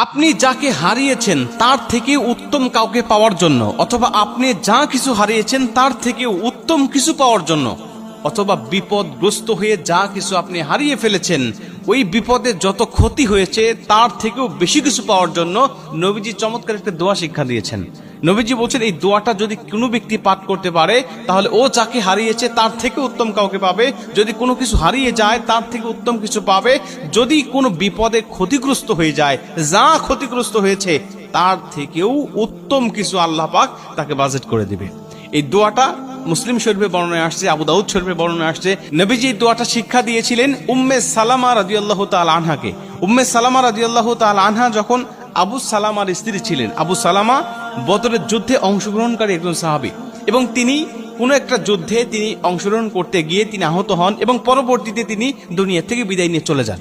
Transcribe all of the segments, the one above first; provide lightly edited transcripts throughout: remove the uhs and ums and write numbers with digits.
আপনি যাকে হারিয়েছেন তার থেকে উত্তম কাউকে পাওয়ার জন্য, অথবা আপনি যা কিছু হারিয়েছেন তার থেকে উত্তম কিছু পাওয়ার জন্য, অথবা বিপদগ্রস্ত হয়ে যা কিছু আপনি হারিয়ে ফেলেছেন ওই বিপদে যত ক্ষতি হয়েছে তার থেকেও বেশি কিছু পাওয়ার জন্য নবীজি চমৎকার একটা দোয়া শিক্ষা দিয়েছেন। নবীজি বলছেন এই দোয়াটা যদি কোনো ব্যক্তি পাঠ করতে পারে তাহলে ও যাকে হারিয়েছে তার থেকে উত্তম কাউকে পাবে, যদি কোনো কিছু হারিয়ে যায় তার থেকে উত্তম কিছু পাবে, যদি কোনো বিপদে ক্ষতিগ্রস্ত হয়ে যায় যা ক্ষতিগ্রস্ত হয়েছে তার থেকেও উত্তম কিছু আল্লাহ পাক তাকে বাজেট করে দিবে। এই দোয়াটা মুসলিম শরীফে বর্ণনা আসছে, আবু দাউদ শরীফে বর্ণনা আসছে। নবীজি এই দোয়াটা শিক্ষা দিয়েছিলেন উম্মে সালামা রাদিয়াল্লাহু তাআলা আনহাকে। উম্মে সালামা রাদিয়াল্লাহু তাআলা আনহা যখন আবু সালামার স্ত্রী ছিলেন, আবু সালামা বদরের যুদ্ধে অংশগ্রহণকারী একজন সাহাবী, এবং তিনি কোনো একটা যুদ্ধে তিনি অংশগ্রহণ করতে গিয়ে তিনি আহত হন এবং পরবর্তীতে তিনি দুনিয়া থেকে বিদায় নিয়ে চলে যান।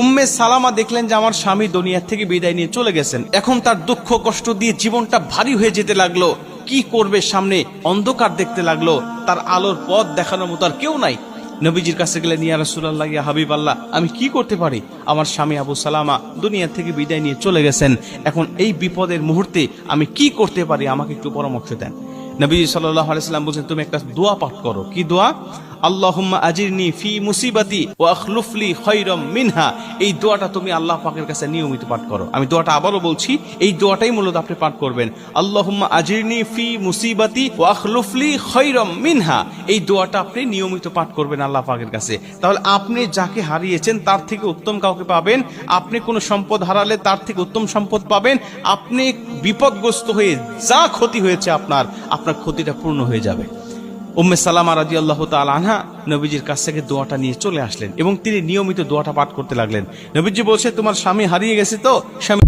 উম্মে সালামা দেখলেন যে আমার স্বামী দুনিয়া থেকে বিদায় নিয়ে চলে গেছেন, এখন তার দুঃখ কষ্ট দিয়ে জীবনটা ভারী হয়ে যেতে লাগলো। কি করবে, সামনে অন্ধকার দেখতে লাগলো, তার আলোর পথ দেখানোর মতো আর কেউ নাই। নবীজির কাছে গেলেন, ইয়া রাসূলুল্লাহ, ইয়া হাবিবাল্লাহ, আমি কি করতে পারি? আমার স্বামী আবু সালামা দুনিয়া থেকে বিদায় নিয়ে চলে গেছেন, এখন এই বিপদের মুহূর্তে আমি কি করতে পারি, আমাকে একটু পরামর্শ দেন। নবীজি সাল্লাল্লাহু আলাইহি সাল্লাম বলেন, তুমি একটা দোয়া পাঠ করো। কি দোয়া? আল্লাহুম্মা আজিরনি ফি মুসিবাতি ওয়া আখলুফলি খায়রাম মিনহা। এই দোয়াটা তুমি আল্লাহ পাকের কাছে নিয়মিত পাঠ করো। আমি দোয়াটা আবারও বলছি, এই দোয়াটাই মূলত আপনি পাঠ করবেন। আল্লাহুম্মা আজিরনি ফি মুসিবাতি ওয়া আখলুফলি খায়রাম মিনহা। এই দোয়াটা আপনি নিয়মিত পাঠ করবেন আল্লাহ পাকের কাছে। তাহলে আপনি যাকে হারিয়েছেন তার থেকে উত্তম কাউকে পাবেন, আপনি কোনো সম্পদ হারালে তার থেকে উত্তম সম্পদ পাবেন, আপনি বিপদগ্রস্ত হয়ে যা ক্ষতি হয়েছে আপনার ক্ষতিটা পূর্ণ হয়ে যাবে। উম্মে সালামা রাদিয়াল্লাহু তাআলা আনহা নবীজির কাছ থেকে দোয়াটা নিয়ে চলে আসলেন এবং তিনি নিয়মিত দোয়াটা পাঠ করতে লাগলেন। নবীজি বলছে, তোমার স্বামী হারিয়ে গেছে তো, স্বামী